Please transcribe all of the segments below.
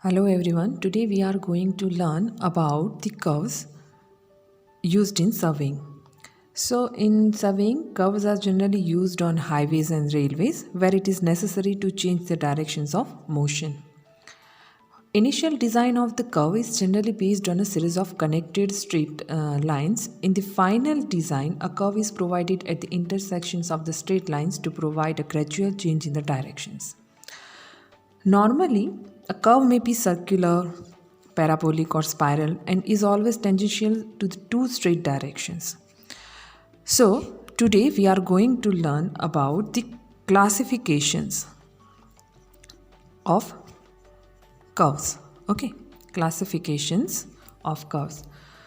Hello everyone, today we are going to learn about the curves used in surveying. So in surveying, curves are generally used on highways and railways where it is necessary to change the directions of motion. Initial design of the curve is generally based on a series of connected straight lines. In the final design, a curve is provided at the intersections of the straight lines to provide a gradual change in the directions. Normally, a curve may be circular, parabolic, or spiral and is always tangential to the two straight directions. So, today we are going to learn about the classifications of curves. Okay, classifications of curves.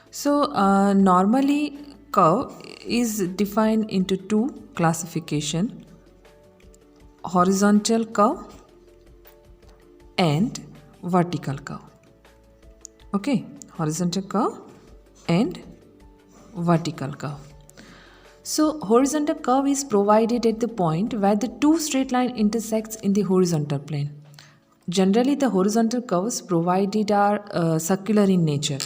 So, normally, curve is defined into two classification: horizontal curve and vertical curve. Okay, horizontal curve and vertical curve. So horizontal curve is provided at the point where the two straight line intersects in the horizontal plane. Generally, the horizontal curves provided are circular in nature,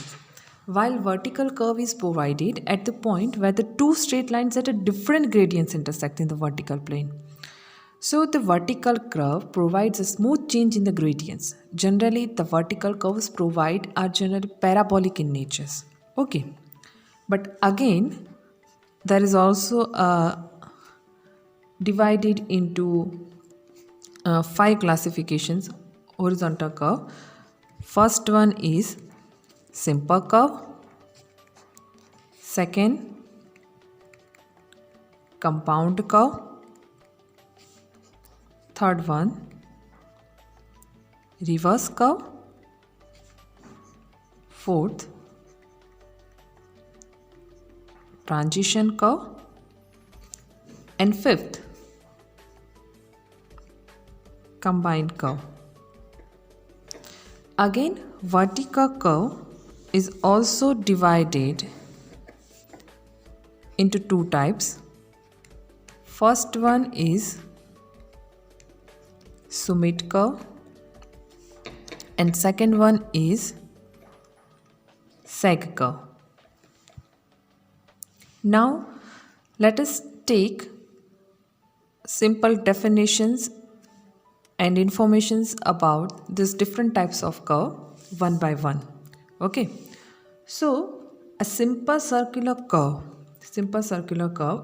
while vertical curve is provided at the point where the two straight lines at a different gradients intersect in the vertical plane. So the vertical curve provides a smooth change in the gradients. Generally, the vertical curves are generally parabolic in nature. Okay, but again, there is also divided into five classifications horizontal curve. First one is simple curve. Second, compound curve. Third one, reverse curve. Fourth, transition curve. And fifth, combined curve. Again, vertical curve is also divided into two types. First one is summit curve and second one is sag curve. Now let us take simple definitions and informations about these different types of curve one by one. Okay, so a simple circular curve,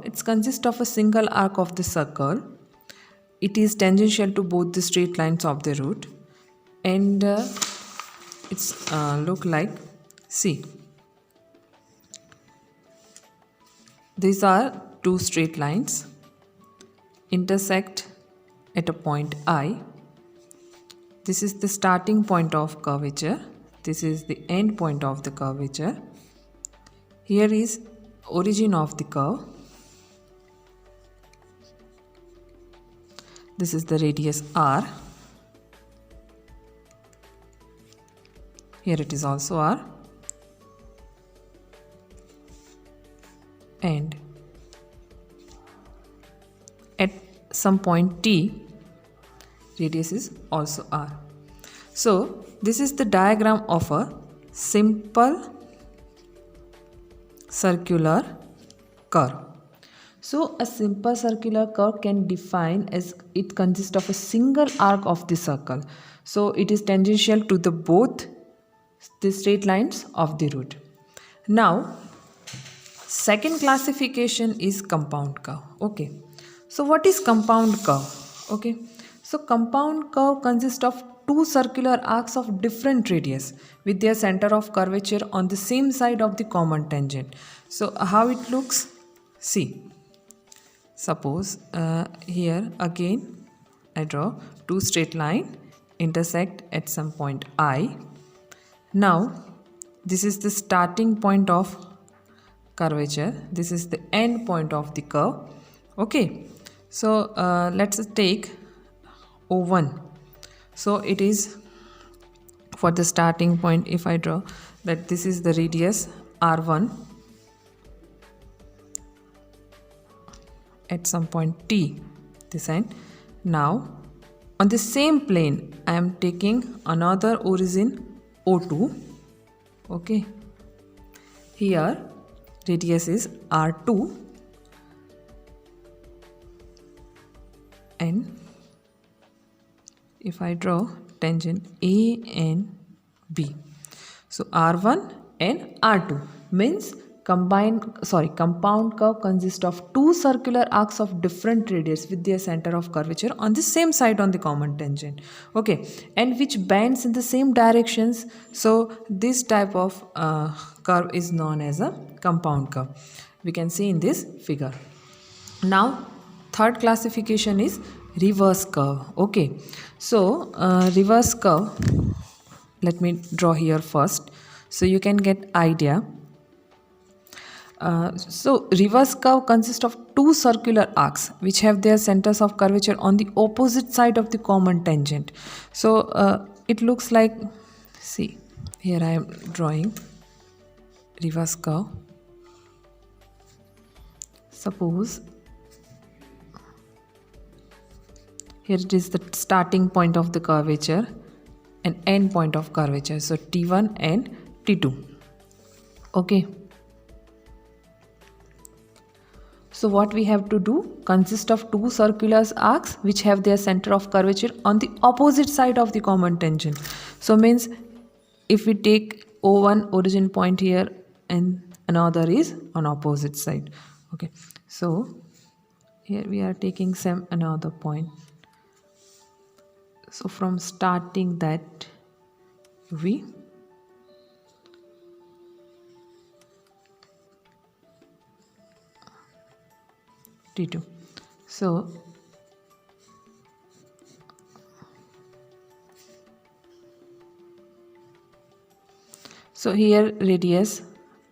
it consists of a single arc of the circle. It is tangential to both the straight lines of the root and it's look like, see, these are two straight lines intersect at a point I. This is the starting point of curvature. This is the end point of the curvature. Here is origin of the curve. This is the radius R. Here it is also R. And at some point T, radius is also R. So this is the diagram of a simple circular curve. So a simple circular curve can define as it consists of a single arc of the circle. So it is tangential to the both the straight lines of the root. Now second classification is compound curve. Okay, so what is compound curve? Okay, so compound curve consists of two circular arcs of different radius with their center of curvature on the same side of the common tangent. So how it looks? See, suppose here again I draw two straight line intersect at some point I. Now this is the starting point of curvature, this is the end point of the curve. Okay, so let's take O1. So it is for the starting point, if I draw that this is the radius R1 at some point T this end. Now On the same plane, I am taking another origin O2. Okay. Here, radius is R2 and if I draw tangent A and B, so R1 and R2 means compound curve consists of two circular arcs of different radius with their center of curvature on the same side on the common tangent, okay, and which bends in the same directions. So this type of curve is known as a compound curve. We can see in this figure. Now third classification is reverse curve. Okay, so reverse curve, let me draw here first so you can get idea. So reverse curve consists of two circular arcs which have their centers of curvature on the opposite side of the common tangent. So it looks like, see here I am drawing reverse curve. Suppose here it is the starting point of the curvature and end point of curvature, so T1 and T2. Okay, so what we have to do consists of two circular arcs which have their center of curvature on the opposite side of the common tangent. So means if we take O1 origin point here and another is on opposite side. Okay, so here we are taking some another point. So from starting that we T2. So here radius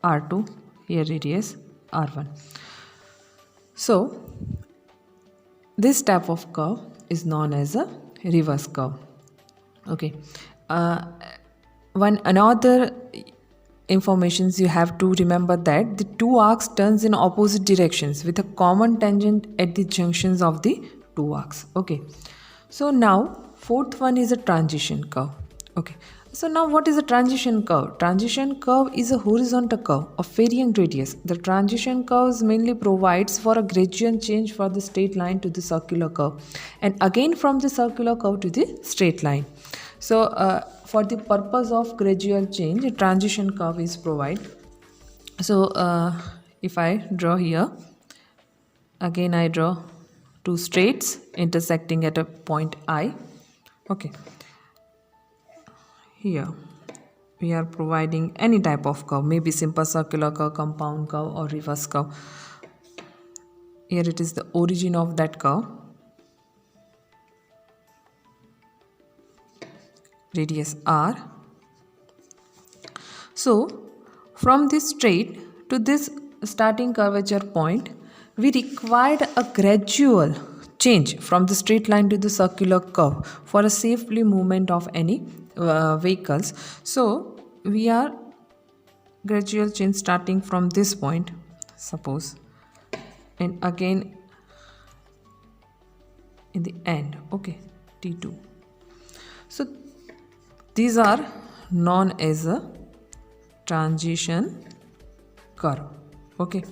R2, here radius R1. So this type of curve is known as a reverse curve. Okay, one another informations you have to remember that the two arcs turns in opposite directions with a common tangent at the junctions of the two arcs. Okay, so now fourth one is a transition curve. Okay, so now what is a transition curve? Transition curve is a horizontal curve of varying radius. The transition curves mainly provides for a gradual change from the straight line to the circular curve and again from the circular curve to the straight line. So for the purpose of gradual change, a transition curve is provided. So if I draw here, again I draw two straights intersecting at a point I. Okay, here we are providing any type of curve, maybe simple circular curve, compound curve or reverse curve. Here it is the origin of that curve, radius R. So from this straight to this starting curvature point, we required a gradual change from the straight line to the circular curve for a safely movement of any vehicles. So we are gradual change starting from this point, suppose, and again in the end. Okay, T2. So these are known as a transition curve. Okay,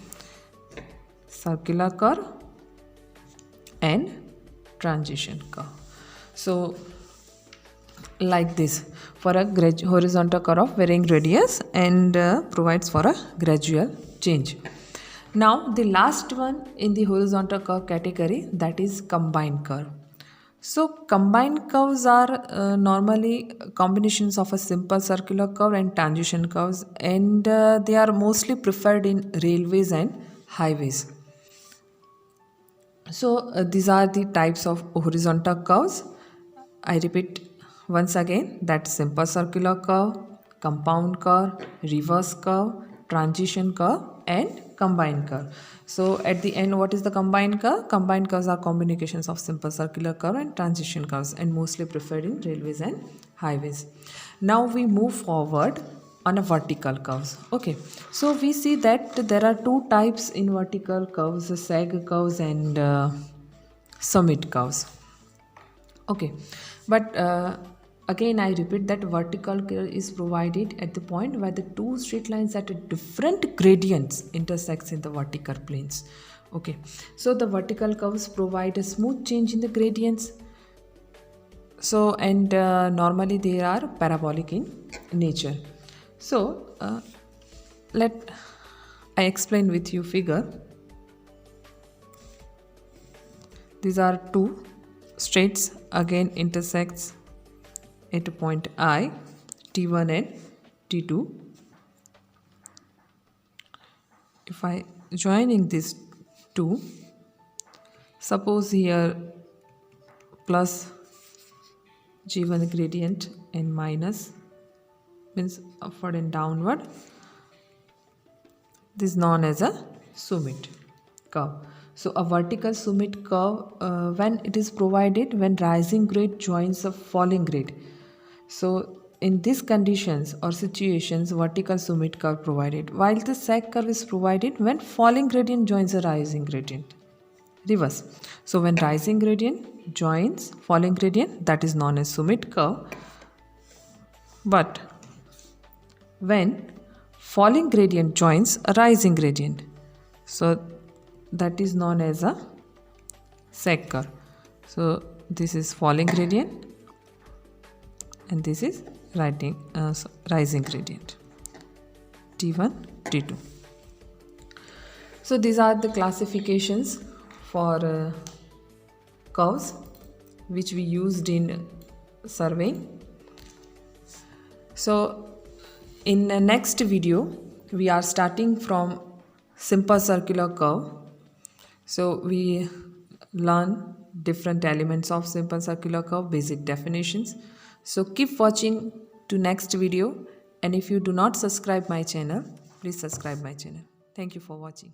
circular curve and transition curve. So like this, for a horizontal curve of varying radius and provides for a gradual change. Now the last one in the horizontal curve category, that is combined curve. So combined curves are normally combinations of a simple circular curve and transition curves, and they are mostly preferred in railways and highways. So these are the types of horizontal curves. I repeat once again, that simple circular curve, compound curve, reverse curve, transition curve and combined curve. So at the end, what is the combined curve? Combined curves are combinations of simple circular curve and transition curves and mostly preferred in railways and highways. Now we move forward on a vertical curves. Okay, so we see that there are two types in vertical curves, sag curves and summit curves. Okay, but again I repeat that vertical curve is provided at the point where the two straight lines at a different gradients intersects in the vertical planes. Okay, so the vertical curves provide a smooth change in the gradients. So and normally they are parabolic in nature. So let I explain with you figure. These are two straights again intersects at a point I, T1 and T2. If I joining these two, suppose here plus G1 gradient and minus means upward and downward. This is known as a summit curve. So a vertical summit curve when it is provided when rising grade joins a falling grade. So in these conditions or situations, vertical summit curve provided, while the sag curve is provided when falling gradient joins a rising gradient. Reverse. So when rising gradient joins falling gradient, that is known as summit curve. But when falling gradient joins a rising gradient, so that is known as a sag curve. So this is falling gradient and this is rising gradient, T1, T2. So these are the classifications for curves which we used in surveying. So in the next video we are starting from simple circular curve. So we learn different elements of simple circular curve, basic definitions. So keep watching to next video, and if you do not subscribe my channel, please subscribe my channel. Thank you for watching.